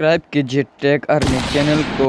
Subscribe कीजिए take earning channel को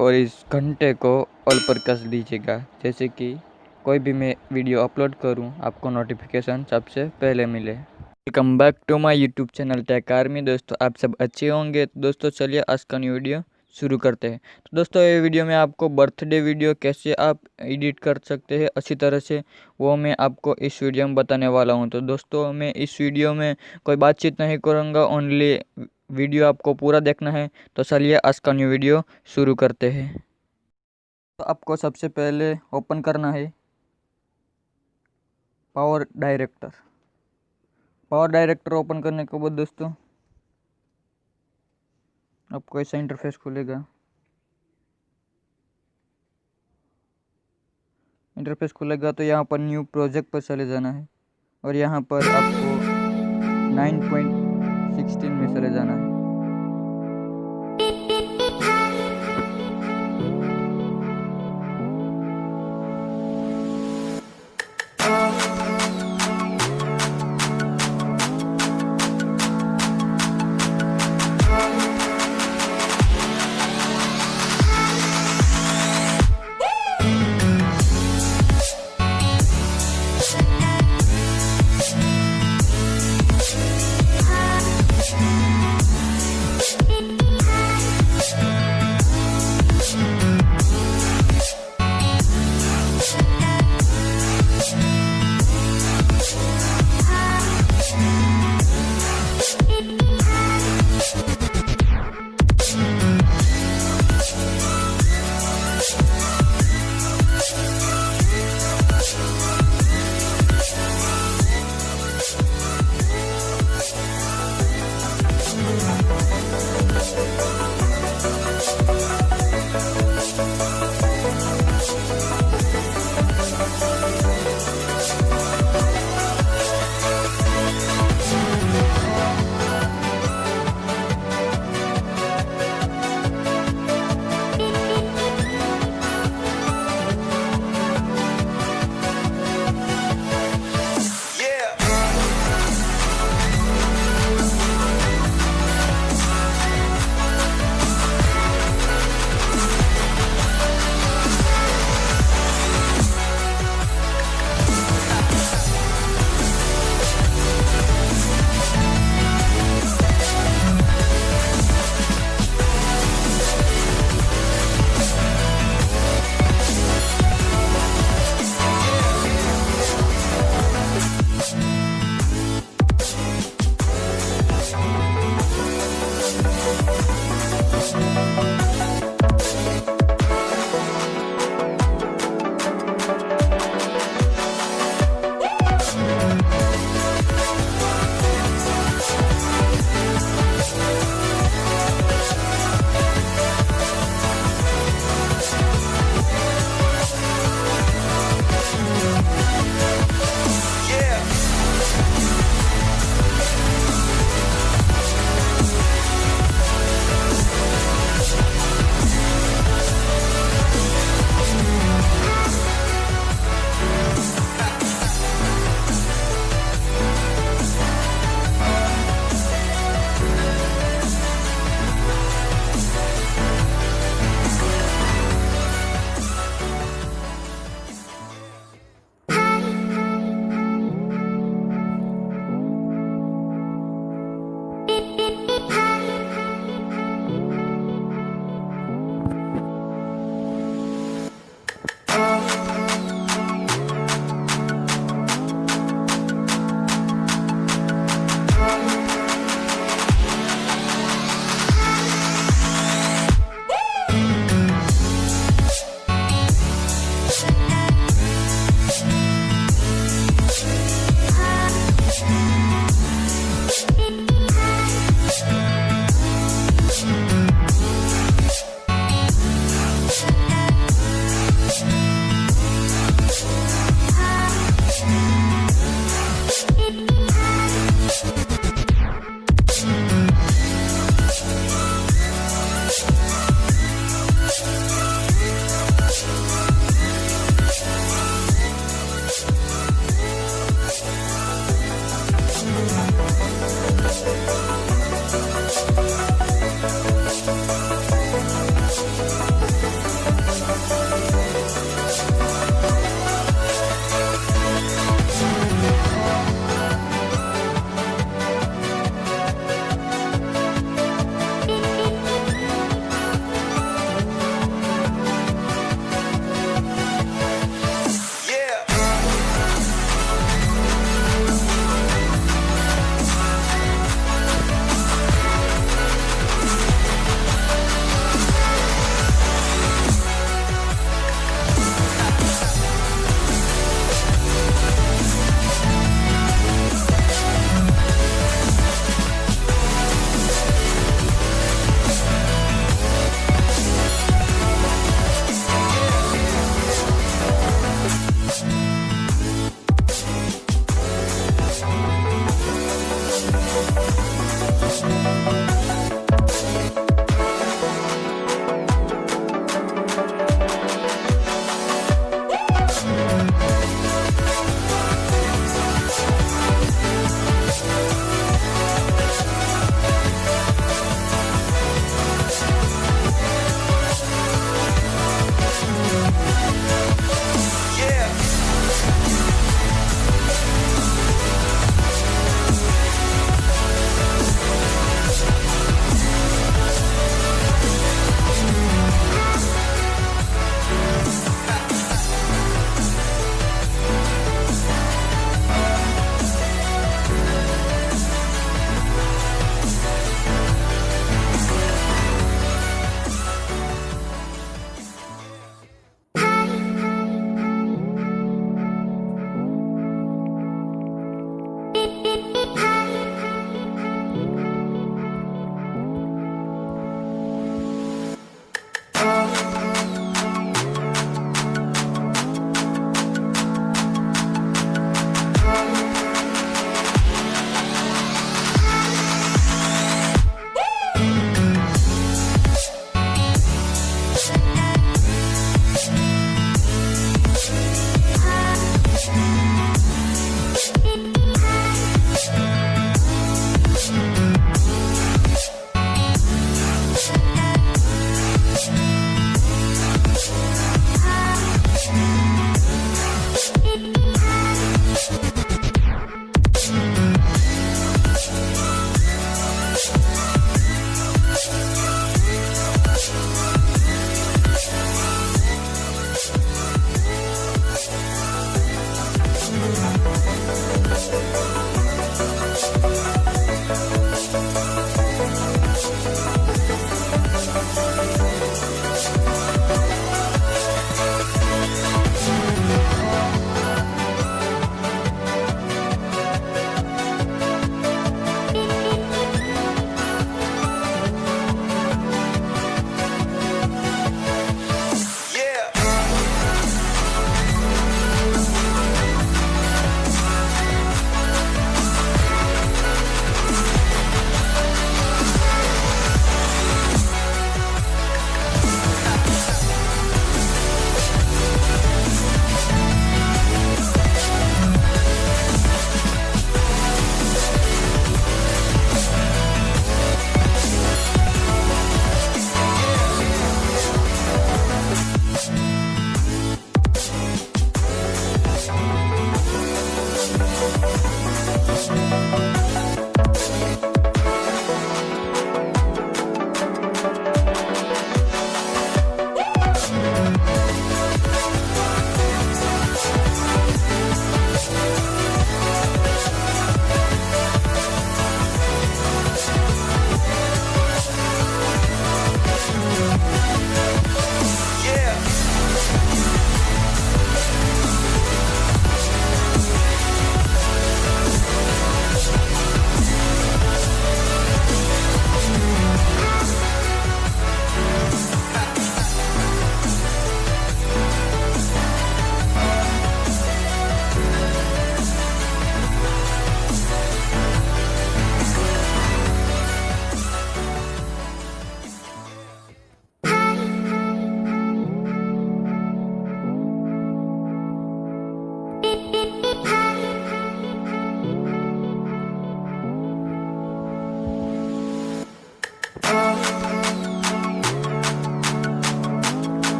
और इस घंटे को ऑल पर कस दीजिएगा, जैसे कि कोई भी मैं वीडियो अपलोड करूं आपको नोटिफिकेशन सबसे पहले मिले। Welcome back to my YouTube channel Tech Army. दोस्तों आप सब अच्छे होंगे। तो दोस्तों चलिए आज का न्यू वीडियो शुरू करते हैं। तो दोस्तों ये वीडियो में आपको बर्थडे वीडियो कैसे आप एडिट कर सकते हैं अच्छी तरह से, वो मैं आपको इस वीडियो में बताने वाला हूं। तो दोस्तों मैं इस वीडियो में कोई बातचीत नहीं करूंगा, ओनली वीडियो आपको पूरा देखना है। तो चलिए आज का न्यू वीडियो शुरू करते हैं। तो आपको सबसे पहले ओपन करना है power director. Power director open करने के बाद दोस्तों आपको ऐसा इंटरफेस खुलेगा। इंटरफेस खुलेगा तो यहाँ पर न्यू प्रोजेक्ट पर चले जाना है और यहाँ पर आपको 9.16 में चले जाना है।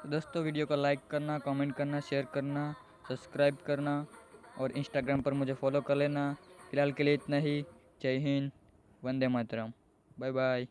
दोस्तों वीडियो को लाइक करना, कमेंट करना, शेयर करना, सब्सक्राइब करना और इंस्टाग्राम पर मुझे फॉलो कर लेना। फिलहाल के लिए इतना ही। जय हिंद, वंदे मातरम, बाय बाय।